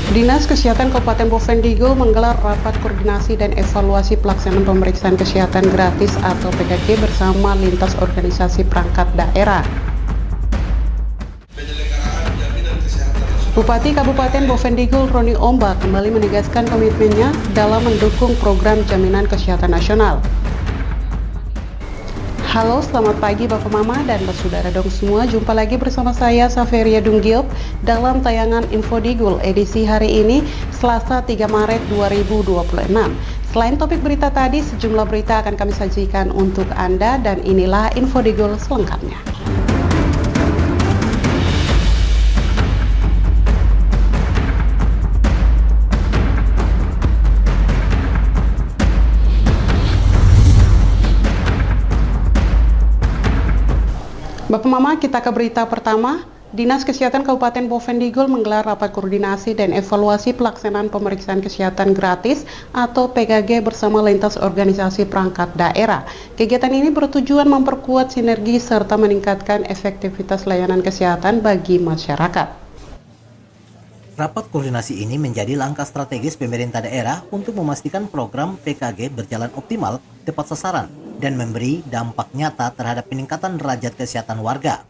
Dinas Kesehatan Kabupaten Bovendigul menggelar rapat koordinasi dan evaluasi pelaksanaan pemeriksaan kesehatan gratis atau PKG bersama lintas organisasi perangkat daerah. Bupati Kabupaten Bovendigul Roni Omba kembali menegaskan komitmennya dalam mendukung program jaminan kesehatan nasional. Halo, selamat pagi Bapak Mama dan Saudara dong semua. Jumpa lagi bersama saya Saveria Dunggiop dalam tayangan Infodigul edisi hari ini Selasa 3 Maret 2026. Selain topik berita tadi, sejumlah berita akan kami sajikan untuk Anda dan inilah Infodigul selengkapnya. Bapak Mama, kita ke berita pertama. Dinas Kesehatan Kabupaten Bovendigul menggelar rapat koordinasi dan evaluasi pelaksanaan pemeriksaan kesehatan gratis atau PKG bersama lintas organisasi perangkat daerah. Kegiatan ini bertujuan memperkuat sinergi serta meningkatkan efektivitas layanan kesehatan bagi masyarakat. Rapat koordinasi ini menjadi langkah strategis pemerintah daerah untuk memastikan program PKG berjalan optimal, tepat sasaran, dan memberi dampak nyata terhadap peningkatan derajat kesehatan warga.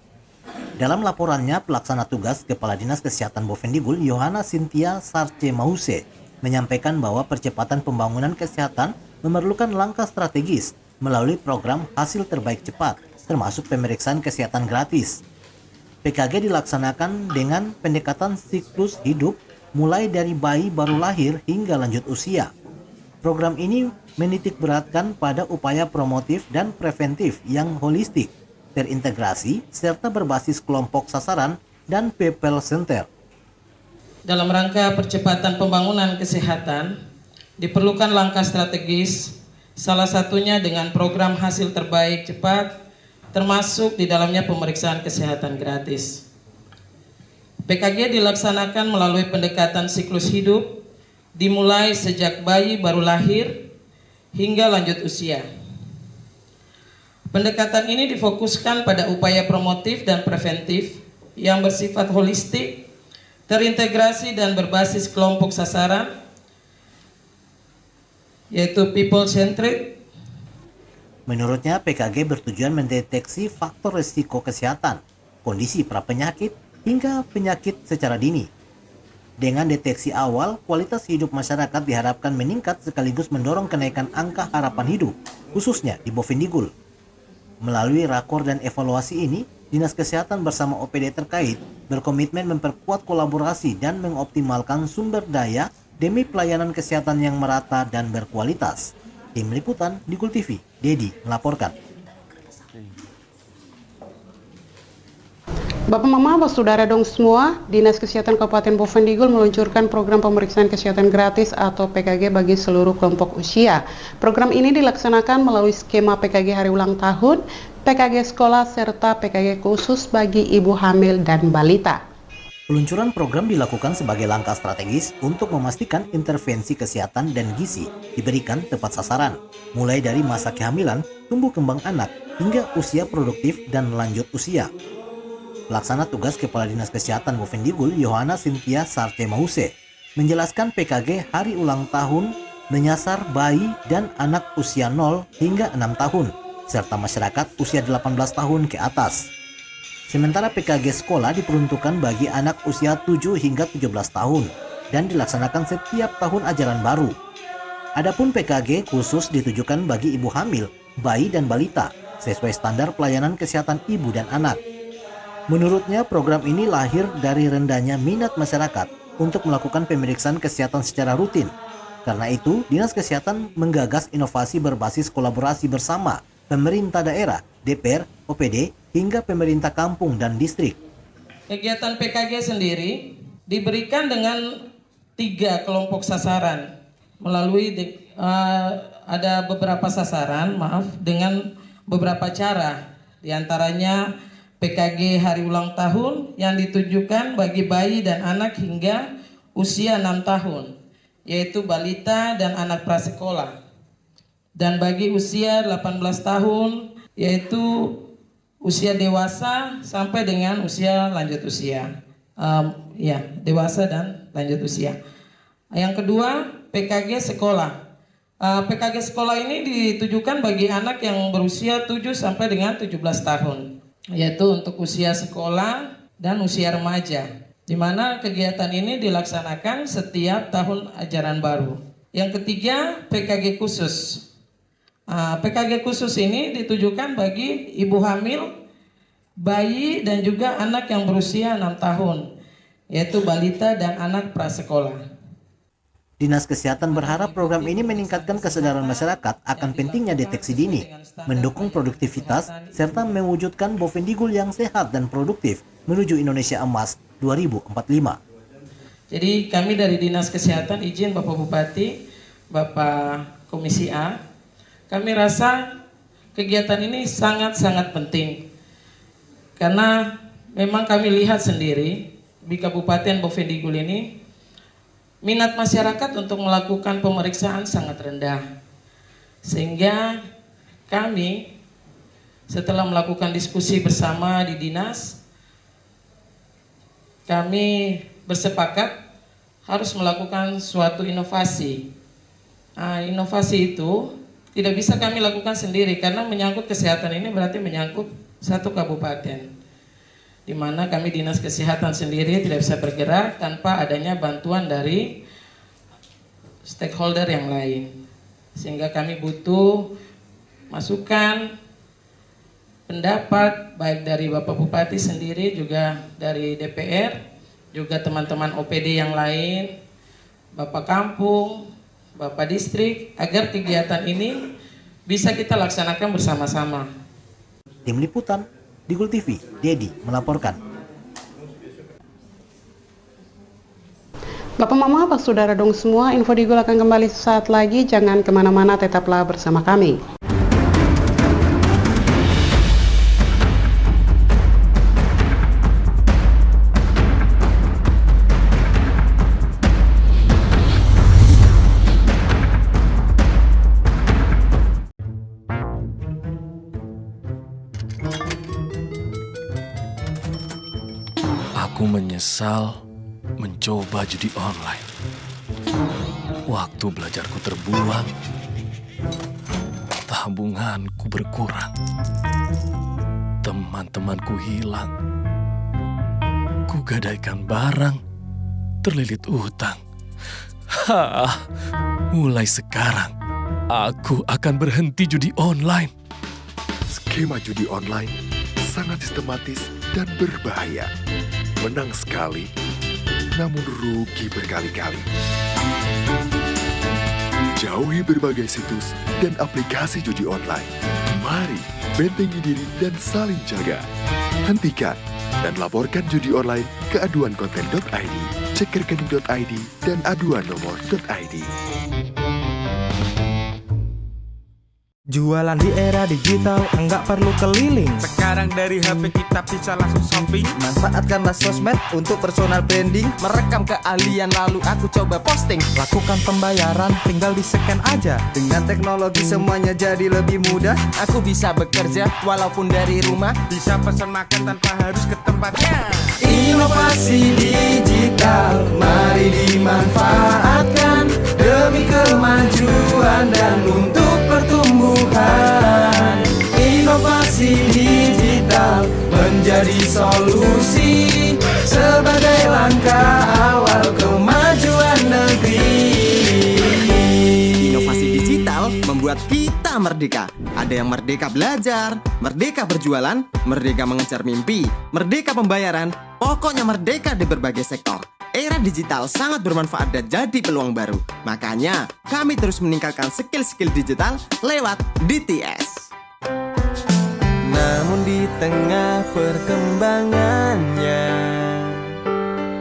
Dalam laporannya, pelaksana tugas Kepala Dinas Kesehatan Bovendigul, Yohana Cynthia Sarce Mause, menyampaikan bahwa percepatan pembangunan kesehatan memerlukan langkah strategis melalui program hasil terbaik cepat, termasuk pemeriksaan kesehatan gratis. PKG dilaksanakan dengan pendekatan siklus hidup mulai dari bayi baru lahir hingga lanjut usia. Program ini menitikberatkan pada upaya promotif dan preventif yang holistik, terintegrasi, serta berbasis kelompok sasaran dan people center. Dalam rangka percepatan pembangunan kesehatan, diperlukan langkah strategis, salah satunya dengan program hasil terbaik cepat, termasuk di dalamnya pemeriksaan kesehatan gratis. PKG dilaksanakan melalui pendekatan siklus hidup, dimulai sejak bayi baru lahir hingga lanjut usia. Pendekatan ini difokuskan pada upaya promotif dan preventif yang bersifat holistik, terintegrasi dan berbasis kelompok sasaran, yaitu people-centered. Menurutnya, PKG bertujuan mendeteksi faktor risiko kesehatan, kondisi prapenyakit, hingga penyakit secara dini. Dengan deteksi awal, kualitas hidup masyarakat diharapkan meningkat sekaligus mendorong kenaikan angka harapan hidup, khususnya di Bovendigul. Melalui rakor dan evaluasi ini, Dinas Kesehatan bersama OPD terkait berkomitmen memperkuat kolaborasi dan mengoptimalkan sumber daya demi pelayanan kesehatan yang merata dan berkualitas. Tim Liputan Digul TV, Dedi melaporkan. Bapak Mama, Saudara dong semua, Dinas Kesehatan Kabupaten Bovendigul meluncurkan program pemeriksaan kesehatan gratis atau PKG bagi seluruh kelompok usia. Program ini dilaksanakan melalui skema PKG hari ulang tahun, PKG sekolah, serta PKG khusus bagi ibu hamil dan balita. Peluncuran program dilakukan sebagai langkah strategis untuk memastikan intervensi kesehatan dan gizi diberikan tepat sasaran, mulai dari masa kehamilan, tumbuh kembang anak, hingga usia produktif dan lanjut usia. Pelaksana tugas Kepala Dinas Kesehatan Bovendigul, Yohana Cynthia Sarce Mause, menjelaskan PKG hari ulang tahun menyasar bayi dan anak usia 0 hingga 6 tahun, serta masyarakat usia 18 tahun ke atas. Sementara PKG sekolah diperuntukkan bagi anak usia 7 hingga 17 tahun dan dilaksanakan setiap tahun ajaran baru. Adapun PKG khusus ditujukan bagi ibu hamil, bayi dan balita sesuai standar pelayanan kesehatan ibu dan anak. Menurutnya, program ini lahir dari rendahnya minat masyarakat untuk melakukan pemeriksaan kesehatan secara rutin. Karena itu, Dinas Kesehatan menggagas inovasi berbasis kolaborasi bersama pemerintah daerah, DPR, OPD, hingga pemerintah kampung dan distrik. Kegiatan PKG sendiri diberikan dengan 3 kelompok sasaran melalui ada beberapa sasaran, dengan beberapa cara, diantaranya PKG hari ulang tahun yang ditujukan bagi bayi dan anak hingga usia 6 tahun, yaitu balita dan anak prasekolah. Dan bagi usia 18 tahun, yaitu usia dewasa sampai dengan usia lanjut usia dewasa dan lanjut usia. Yang kedua, PKG sekolah. PKG sekolah ini ditujukan bagi anak yang berusia 7 sampai dengan 17 tahun, yaitu untuk usia sekolah dan usia remaja, di mana kegiatan ini dilaksanakan setiap tahun ajaran baru. Yang ketiga, PKG khusus. PKG khusus ini ditujukan bagi ibu hamil, bayi, dan juga anak yang berusia 6 tahun, yaitu balita dan anak prasekolah. Dinas Kesehatan berharap program ini meningkatkan kesadaran masyarakat akan pentingnya deteksi dini, mendukung produktivitas, serta mewujudkan Bovendigul yang sehat dan produktif menuju Indonesia Emas 2045. Jadi kami dari Dinas Kesehatan izin Bapak Bupati, Bapak Komisi A, kami rasa kegiatan ini sangat-sangat penting. Karena memang kami lihat sendiri di Kabupaten Bovendigul ini, minat masyarakat untuk melakukan pemeriksaan sangat rendah. Sehingga kami setelah melakukan diskusi bersama di dinas, kami bersepakat harus melakukan suatu inovasi. Inovasi itu tidak bisa kami lakukan sendiri karena menyangkut kesehatan ini berarti menyangkut satu kabupaten, di mana kami Dinas Kesehatan sendiri tidak bisa bergerak tanpa adanya bantuan dari stakeholder yang lain. Sehingga kami butuh masukan, pendapat baik dari Bapak Bupati sendiri, juga dari DPR, juga teman-teman OPD yang lain, Bapak Kampung, Bapak Distrik, agar kegiatan ini bisa kita laksanakan bersama-sama. Tim Liputan, Digul TV, Dedi melaporkan. Bapak Mama, Pak Saudara dong semua, info Digul akan kembali sesaat lagi. Jangan kemana-mana, tetaplah bersama kami. Aku menyesal mencoba judi online. Waktu belajarku terbuang, tabunganku berkurang, teman-temanku hilang, kugadaikan barang, terlilit utang. Mulai sekarang, aku akan berhenti judi online. Skema judi online sangat sistematis dan berbahaya. Menang sekali, namun rugi berkali-kali. Jauhi berbagai situs dan aplikasi judi online. Mari bentengi diri dan saling jaga. Hentikan dan laporkan judi online ke aduankonten.id, cekrekening.id, dan aduannomor.id. Jualan di era digital, enggak perlu keliling. Sekarang dari HP kita bisa langsung shopping. Manfaatkanlah sosmed untuk personal branding. Merekam keahlian lalu aku coba posting. Lakukan pembayaran, tinggal di-scan aja. Dengan teknologi semuanya jadi lebih mudah. Aku bisa bekerja walaupun dari rumah. Bisa pesan makan tanpa harus ke tempatnya. Inovasi digital, mari dimanfaatkan demi kemajuan dan untuk pertumbuhan. Inovasi digital menjadi solusi sebagai langkah awal kemajuan negeri. Inovasi digital membuat kita merdeka. Ada yang merdeka belajar, merdeka berjualan, merdeka mengejar mimpi, merdeka pembayaran, pokoknya merdeka di berbagai sektor. Era digital sangat bermanfaat dan jadi peluang baru. Makanya, kami terus meningkatkan skill-skill digital lewat DTS. Namun di tengah perkembangannya,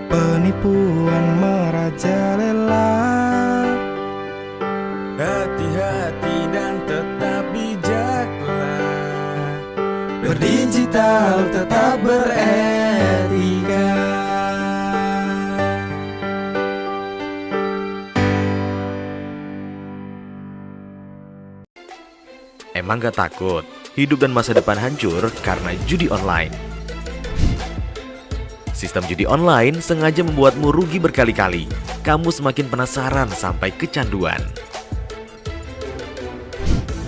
penipuan merajalela. Hati-hati dan tetap bijaklah. Berdigital tetap beretika. Emang gak takut hidup dan masa depan hancur karena judi online? Sistem judi online sengaja membuatmu rugi berkali-kali. Kamu semakin penasaran sampai kecanduan.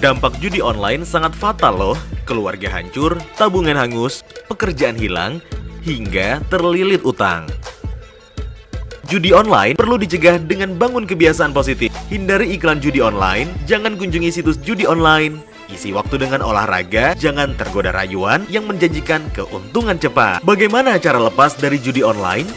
Dampak judi online sangat fatal loh. Keluarga hancur, tabungan hangus, pekerjaan hilang, hingga terlilit utang. Judi online perlu dicegah dengan bangun kebiasaan positif. Hindari iklan judi online, jangan kunjungi situs judi online. Isi waktu dengan olahraga, jangan tergoda rayuan yang menjanjikan keuntungan cepat. Bagaimana cara lepas dari judi online?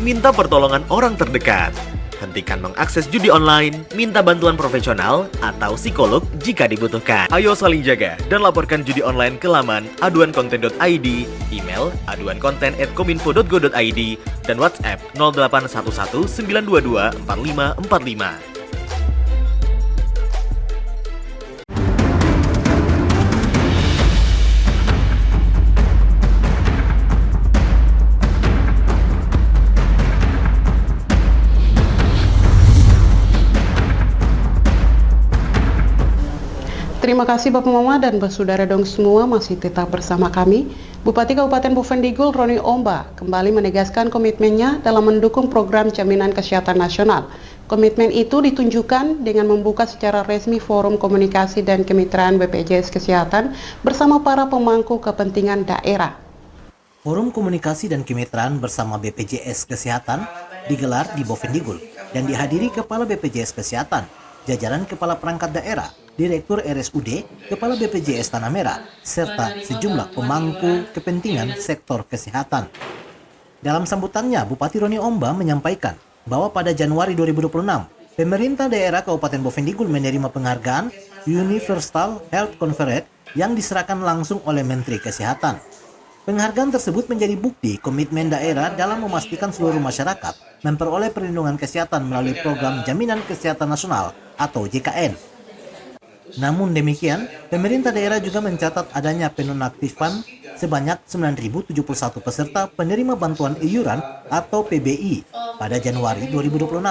Minta pertolongan orang terdekat. Hentikan mengakses judi online, minta bantuan profesional atau psikolog jika dibutuhkan. Ayo saling jaga dan laporkan judi online ke laman aduankonten.id, email aduankonten@kominfo.go.id, dan WhatsApp 0811 922 4545. Terima kasih Bapak Mama dan Saudara dong semua masih tetap bersama kami. Bupati Kabupaten Bovendigul Roni Omba kembali menegaskan komitmennya dalam mendukung program jaminan kesehatan nasional. Komitmen itu ditunjukkan dengan membuka secara resmi forum komunikasi dan kemitraan BPJS Kesehatan bersama para pemangku kepentingan daerah. Forum komunikasi dan kemitraan bersama BPJS Kesehatan digelar di Bovendigul dan dihadiri Kepala BPJS Kesehatan, jajaran Kepala Perangkat Daerah, Direktur RSUD, Kepala BPJS Tanah Merah, serta sejumlah pemangku kepentingan sektor kesehatan. Dalam sambutannya, Bupati Roni Omba menyampaikan bahwa pada Januari 2026, pemerintah daerah Kabupaten Bovendigul menerima penghargaan Universal Health Conference yang diserahkan langsung oleh Menteri Kesehatan. Penghargaan tersebut menjadi bukti komitmen daerah dalam memastikan seluruh masyarakat memperoleh perlindungan kesehatan melalui program Jaminan Kesehatan Nasional atau JKN. Namun demikian, pemerintah daerah juga mencatat adanya penonaktifan sebanyak 9.071 peserta penerima bantuan iuran atau PBI pada Januari 2026.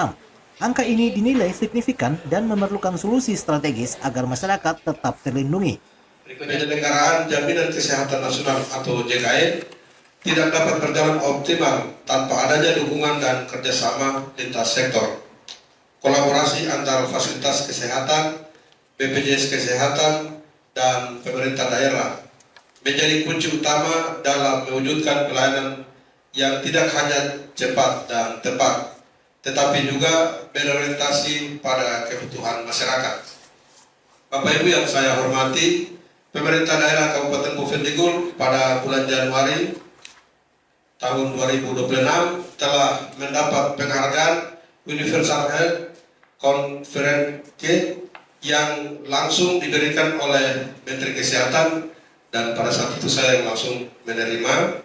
Angka ini dinilai signifikan dan memerlukan solusi strategis agar masyarakat tetap terlindungi. Penyelenggaraan Jaminan Kesehatan Nasional atau JKN tidak dapat berjalan optimal tanpa adanya dukungan dan kerjasama lintas sektor. Kolaborasi antara fasilitas kesehatan, BPJS Kesehatan, dan pemerintah daerah menjadi kunci utama dalam mewujudkan pelayanan yang tidak hanya cepat dan tepat, tetapi juga berorientasi pada kebutuhan masyarakat. Bapak Ibu yang saya hormati, pemerintah daerah Kabupaten Bovendigul pada bulan Januari tahun 2026 telah mendapat penghargaan Universal Health Conference yang langsung diberikan oleh Menteri Kesehatan, dan pada saat itu saya yang langsung menerima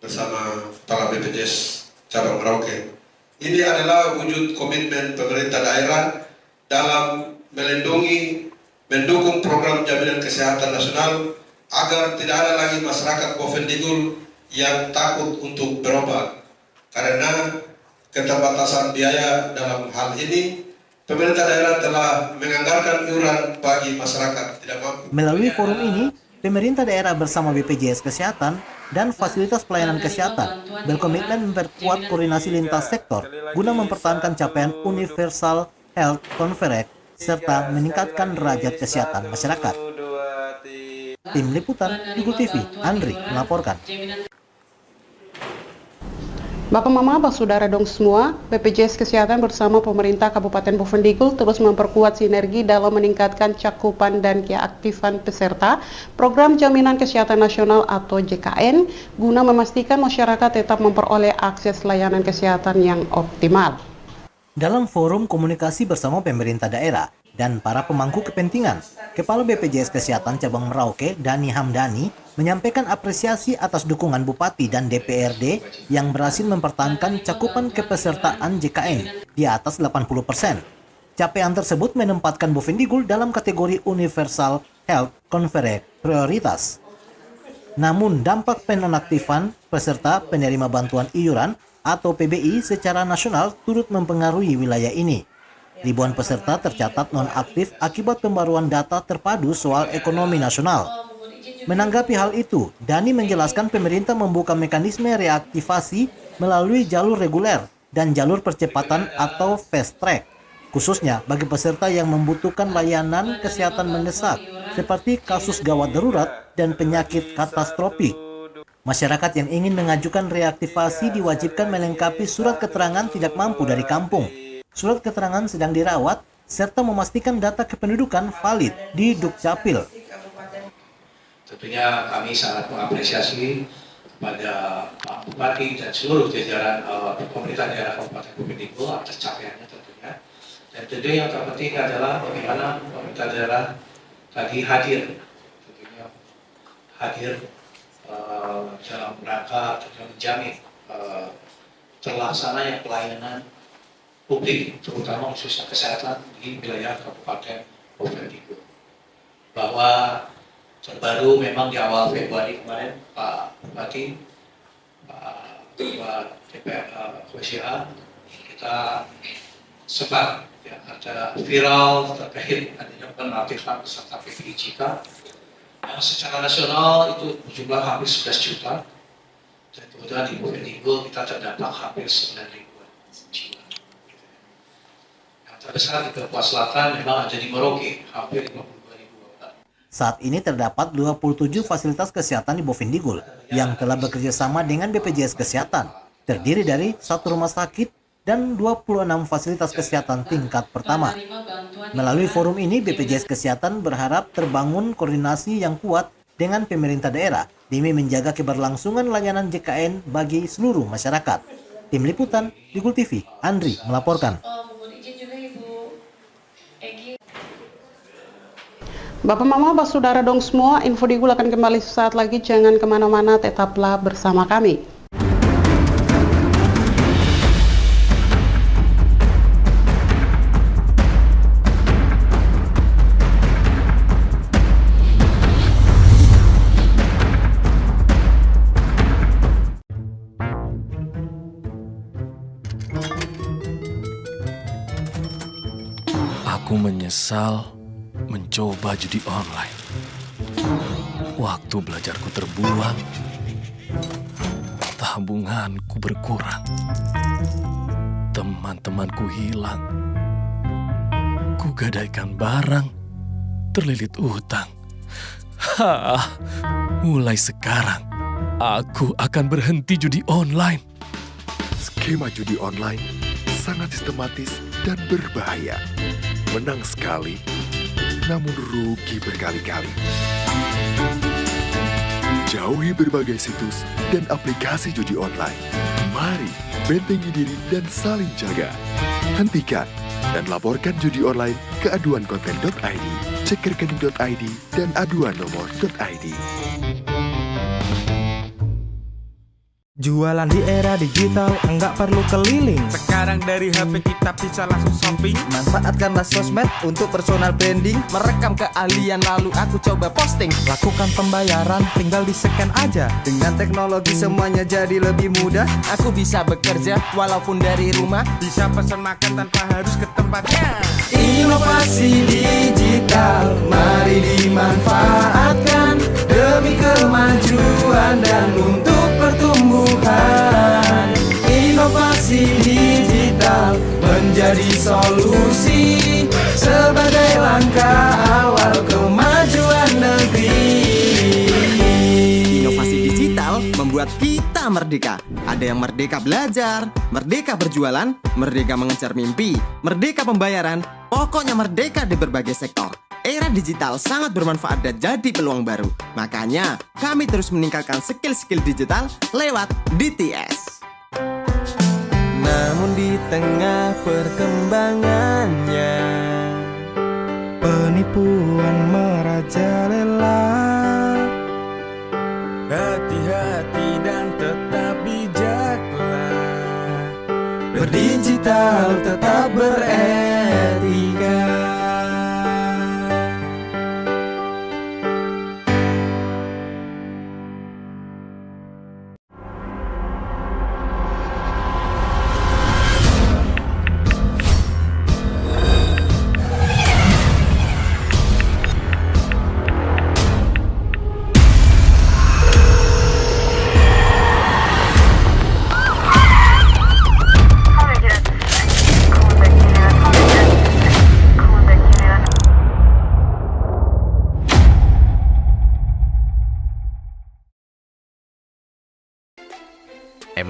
bersama Kepala BPJS Cabang Merauke. Ini adalah wujud komitmen pemerintah daerah dalam mendukung program Jaminan Kesehatan Nasional agar tidak ada lagi masyarakat Bovendigul yang takut untuk berobat karena keterbatasan biaya. Dalam hal ini pemerintah daerah telah menganggarkan iuran bagi masyarakat tidak mampu. Melalui forum ini, pemerintah daerah bersama BPJS Kesehatan dan fasilitas pelayanan kesehatan berkomitmen memperkuat koordinasi lintas sektor guna mempertahankan capaian Universal Health Conference serta meningkatkan derajat kesehatan masyarakat. Tim Liputan Digul TV, Andri melaporkan. Bapak Mama, Saudara dong semua, BPJS Kesehatan bersama pemerintah Kabupaten Bovendigul terus memperkuat sinergi dalam meningkatkan cakupan dan keaktifan peserta program Jaminan Kesehatan Nasional atau JKN guna memastikan masyarakat tetap memperoleh akses layanan kesehatan yang optimal. Dalam forum komunikasi bersama pemerintah daerah dan para pemangku kepentingan, Kepala BPJS Kesehatan Cabang Merauke, Dani Hamdani, menyampaikan apresiasi atas dukungan Bupati dan DPRD yang berhasil mempertahankan cakupan kepesertaan JKN di atas 80%. Capaian tersebut menempatkan Bovendigul dalam kategori Universal Health Conference prioritas. Namun dampak penonaktifan peserta penerima bantuan iuran atau PBI secara nasional turut mempengaruhi wilayah ini. Ribuan peserta tercatat nonaktif akibat pembaruan data terpadu soal ekonomi nasional. Menanggapi hal itu, Dhani menjelaskan pemerintah membuka mekanisme reaktivasi melalui jalur reguler dan jalur percepatan atau fast track, khususnya bagi peserta yang membutuhkan layanan kesehatan mendesak seperti kasus gawat darurat dan penyakit katastrofik. Masyarakat yang ingin mengajukan reaktivasi diwajibkan melengkapi surat keterangan tidak mampu dari kampung, surat keterangan sedang dirawat, serta memastikan data kependudukan valid di Dukcapil. Tentunya kami sangat mengapresiasi kepada Pak Bupati dan seluruh jajaran pemerintah daerah Kabupaten Bovendigul atas capaiannya tentunya. Dan tentunya yang terpenting adalah bagaimana pemerintah daerah tadi hadir, tentunya hadir dalam rangka menjamin terlaksananya pelayanan publik, terutama khususnya kesehatan di wilayah Kabupaten Bovendigul. Bahwa terbaru memang di awal Februari kemarin Pak Bupati, Pak Ketua DPR KWSA, kita sempat ya, ada viral terkait adanya penonaktifan peserta PPIJK yang secara nasional itu berjumlah hampir 11 juta, dan kemudian di Bovendigul kita terdampak hampir 9.000 jiwa. Yang terbesar di Papua Selatan memang ada di Merauke, hampir 52.000 orang. Saat ini terdapat 27 fasilitas kesehatan di Bovendigul yang telah bekerja sama dengan BPJS Kesehatan, terdiri dari 1 rumah sakit dan 26 fasilitas kesehatan tingkat pertama. Melalui forum ini, BPJS Kesehatan berharap terbangun koordinasi yang kuat dengan pemerintah daerah demi menjaga keberlangsungan layanan JKN bagi seluruh masyarakat. Tim Liputan, Digul TV, Andri melaporkan. Bapak Mama, Bapak Saudara dong semua, info Digul akan kembali sesaat lagi. Jangan kemana-mana, tetaplah bersama kami. Aku menyesal mencoba judi online. Waktu belajarku terbuang, tabunganku berkurang, teman-temanku hilang, kugadaikan barang, terlilit utang. Mulai sekarang, aku akan berhenti judi online. Skema judi online sangat sistematis dan berbahaya. Menang sekali, namun rugi berkali-kali. Jauhi berbagai situs dan aplikasi judi online. Mari bentengi diri dan saling jaga. Hentikan dan laporkan judi online ke aduankonten.id, cek rekening.id, dan aduan nomor.id. Jualan di era digital, enggak perlu keliling. Sekarang dari HP kita bisa langsung shopping. Manfaatkanlah sosmed untuk personal branding. Merekam keahlian lalu aku coba posting. Lakukan pembayaran, tinggal di-scan aja. Dengan teknologi semuanya jadi lebih mudah. Aku bisa bekerja walaupun dari rumah. Bisa pesan makan tanpa harus ke tempatnya. Inovasi digital, mari dimanfaatkan demi kemajuan dan untuk pertumbuhan. Inovasi digital menjadi solusi sebagai langkah awal kemajuan negeri. Inovasi digital membuat kita merdeka. Ada yang merdeka belajar, merdeka berjualan, merdeka mengejar mimpi, merdeka pembayaran, pokoknya merdeka di berbagai sektor. Era digital sangat bermanfaat dan jadi peluang baru. Makanya, kami terus meningkatkan skill-skill digital lewat DTS. Namun di tengah perkembangannya, penipuan merajalela. Hati-hati dan tetap bijaklah. Berdigital tetap beretika.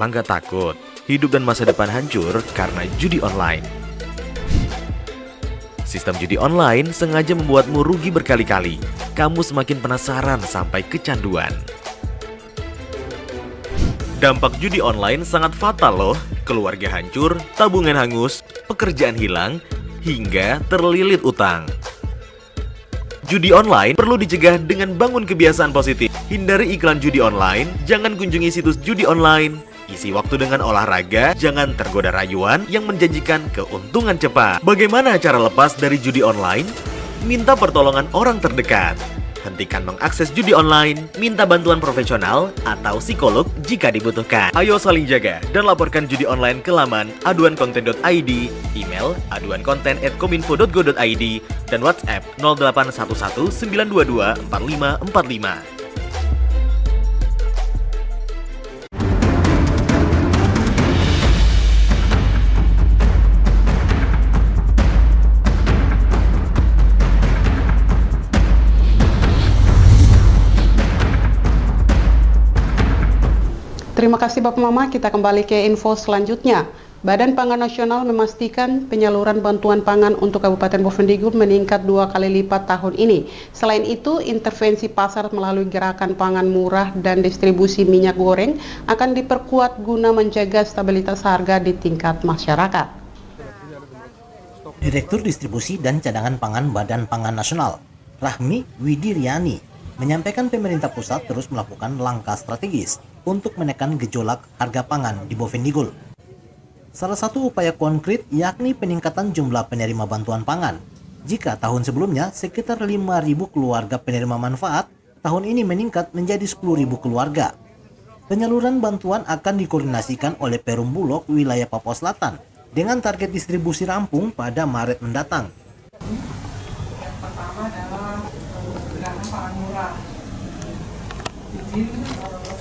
Mama nggak takut hidup dan masa depan hancur karena judi online. Sistem judi online sengaja membuatmu rugi berkali-kali. Kamu semakin penasaran sampai kecanduan. Dampak judi online sangat fatal loh. Keluarga hancur, tabungan hangus, pekerjaan hilang, hingga terlilit utang. Judi online perlu dicegah dengan bangun kebiasaan positif. Hindari iklan judi online, jangan kunjungi situs judi online. Isi waktu dengan olahraga, jangan tergoda rayuan yang menjanjikan keuntungan cepat. Bagaimana cara lepas dari judi online? Minta pertolongan orang terdekat. Hentikan mengakses judi online, minta bantuan profesional atau psikolog jika dibutuhkan. Ayo saling jaga dan laporkan judi online ke laman aduankonten.id, email aduankonten@kominfo.go.id, dan WhatsApp 0811 922 4545. Terima kasih Bapak Mama, kita kembali ke info selanjutnya. Badan Pangan Nasional memastikan penyaluran bantuan pangan untuk Kabupaten Bovendigul meningkat 2 kali lipat tahun ini. Selain itu, intervensi pasar melalui gerakan pangan murah dan distribusi minyak goreng akan diperkuat guna menjaga stabilitas harga di tingkat masyarakat. Direktur Distribusi dan Cadangan Pangan Badan Pangan Nasional, Rahmi Widiryani, menyampaikan pemerintah pusat terus melakukan langkah strategis untuk menekan gejolak harga pangan di Bovendigul. Salah satu upaya konkret yakni peningkatan jumlah penerima bantuan pangan. Jika tahun sebelumnya sekitar 5.000 keluarga penerima manfaat, tahun ini meningkat menjadi 10.000 keluarga. Penyaluran bantuan akan dikoordinasikan oleh Perum Bulog wilayah Papua Selatan dengan target distribusi rampung pada Maret mendatang. Yang pertama adalah gerakan pangan murah. Jadi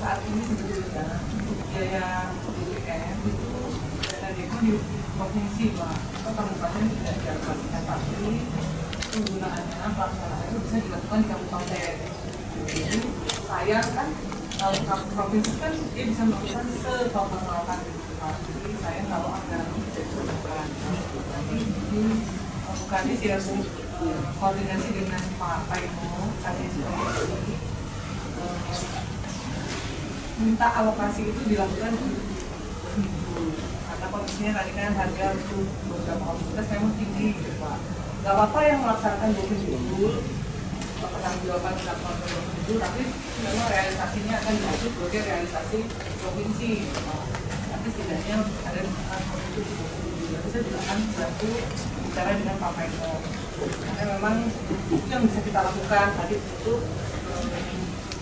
saat ini sebetulnya untuk biaya BBM itu dana demo di provinsi Pak, atau kabupaten tidak dialokasikan, tapi penggunaannya pelaksanaan itu bisa dilakukan di kabupaten. Jadi sayang kan kalau provinsi kan dia bisa melakukan setotal-totalkan gitu Pak. Jadi sayang kalau anggaran tidak digunakan. Nanti ini bukan tidak koordinasi dengan Pak Paimo tadi seperti minta alokasi itu dilakukan untuk minggu karena kondisinya tadi kan harga untuk beberapa komoditas memang tinggi gitu Pak. Gak apa-apa yang melaksanakan Bovendigul penanggung-jawaban dilakukan Bovendigul, tapi memang realisasinya akan diatur sebagai realisasi provinsi gitu Pak. Tapi setidaknya ada itu di Bovendigul bisa dilakukan bantu bicara dengan Pak Paimo karena memang itu yang bisa kita lakukan tadi untuk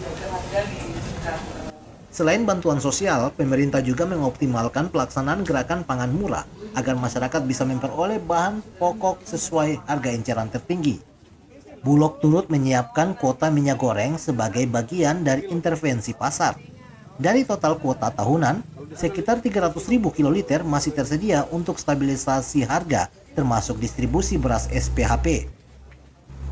jaga harga di tingkat. Selain bantuan sosial, pemerintah juga mengoptimalkan pelaksanaan gerakan pangan murah agar masyarakat bisa memperoleh bahan pokok sesuai harga eceran tertinggi. Bulog turut menyiapkan kuota minyak goreng sebagai bagian dari intervensi pasar. Dari total kuota tahunan, sekitar 300.000 kiloliter masih tersedia untuk stabilisasi harga termasuk distribusi beras SPHP.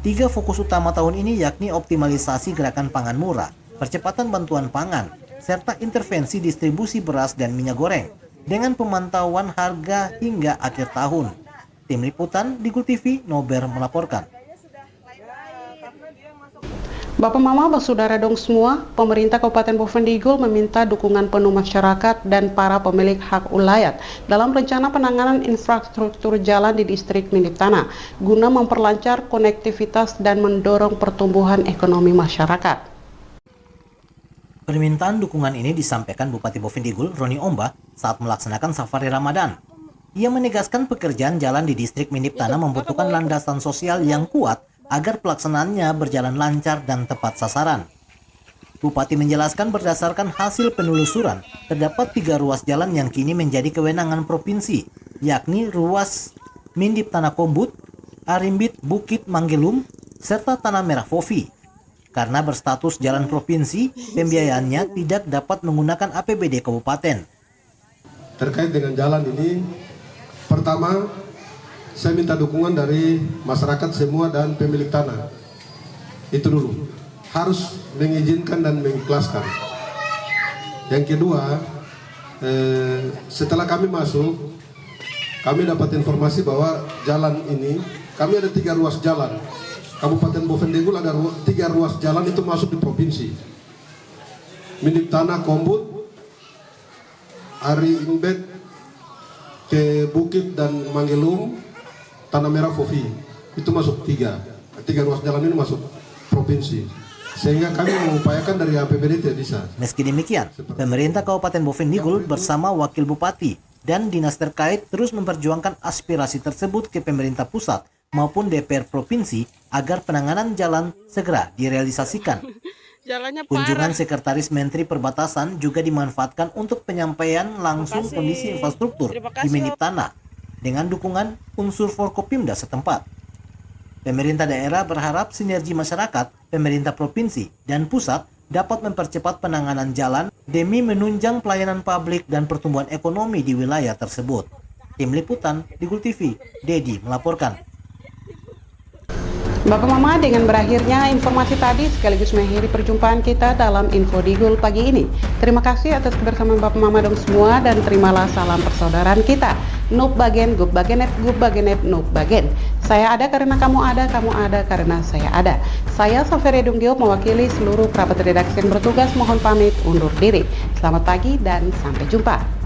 3 fokus utama tahun ini yakni optimalisasi gerakan pangan murah, percepatan bantuan pangan, serta intervensi distribusi beras dan minyak goreng dengan pemantauan harga hingga akhir tahun. Tim Liputan Digul TV, Nober melaporkan. Bapak Mama, Saudara dong semua, pemerintah Kabupaten Bovendigul meminta dukungan penuh masyarakat dan para pemilik hak ulayat dalam rencana penanganan infrastruktur jalan di distrik Mindip Tanah guna memperlancar konektivitas dan mendorong pertumbuhan ekonomi masyarakat. Permintaan dukungan ini disampaikan Bupati Bovendigul, Roni Omba, saat melaksanakan safari Ramadan. Ia menegaskan pekerjaan jalan di distrik Mindip Tanah membutuhkan landasan sosial yang kuat agar pelaksanaannya berjalan lancar dan tepat sasaran. Bupati menjelaskan berdasarkan hasil penelusuran, terdapat 3 ruas jalan yang kini menjadi kewenangan provinsi, yakni ruas Mindip Tanah Kombut, Arimbit Bukit Manggelum, serta Tanah Merah Fofi. Karena berstatus jalan provinsi, pembiayaannya tidak dapat menggunakan APBD kabupaten. Terkait dengan jalan ini, pertama, saya minta dukungan dari masyarakat semua dan pemilik tanah. Itu dulu, harus mengizinkan dan mengikhlaskan. Yang kedua, setelah kami masuk, kami dapat informasi bahwa jalan ini, kami ada 3 ruas jalan. Kabupaten Boven Digul ada 3 ruas jalan itu masuk di provinsi. Minip Tanah Kombut, Ari Imbet ke Bukit dan Manggelum, Tanah Merah Fofi. Itu masuk 3 ruas jalan ini masuk provinsi. Sehingga kami mengupayakan dari APBD tidak bisa. Meski demikian, pemerintah Kabupaten Boven Digul bersama Wakil Bupati dan dinas terkait terus memperjuangkan aspirasi tersebut ke pemerintah pusat maupun DPR provinsi agar penanganan jalan segera direalisasikan. Kunjungan Sekretaris Menteri Perbatasan juga dimanfaatkan untuk penyampaian langsung kondisi infrastruktur di Minip Tanah dengan dukungan unsur Forkopimda setempat. Pemerintah daerah berharap sinergi masyarakat, pemerintah provinsi, dan pusat dapat mempercepat penanganan jalan demi menunjang pelayanan publik dan pertumbuhan ekonomi di wilayah tersebut. Tim Liputan Digul TV, Dedi melaporkan. Bapak Mama, dengan berakhirnya informasi tadi sekaligus mengakhiri perjumpaan kita dalam Info Digul pagi ini. Terima kasih atas kebersamaan Bapak Mama dong semua dan terimalah salam persaudaraan kita. Nup bagen, gup bagenet, nup bagen. Saya ada karena kamu ada karena saya ada. Saya Saferi Dunggio mewakili seluruh kerabat redaksi yang bertugas mohon pamit undur diri. Selamat pagi dan sampai jumpa.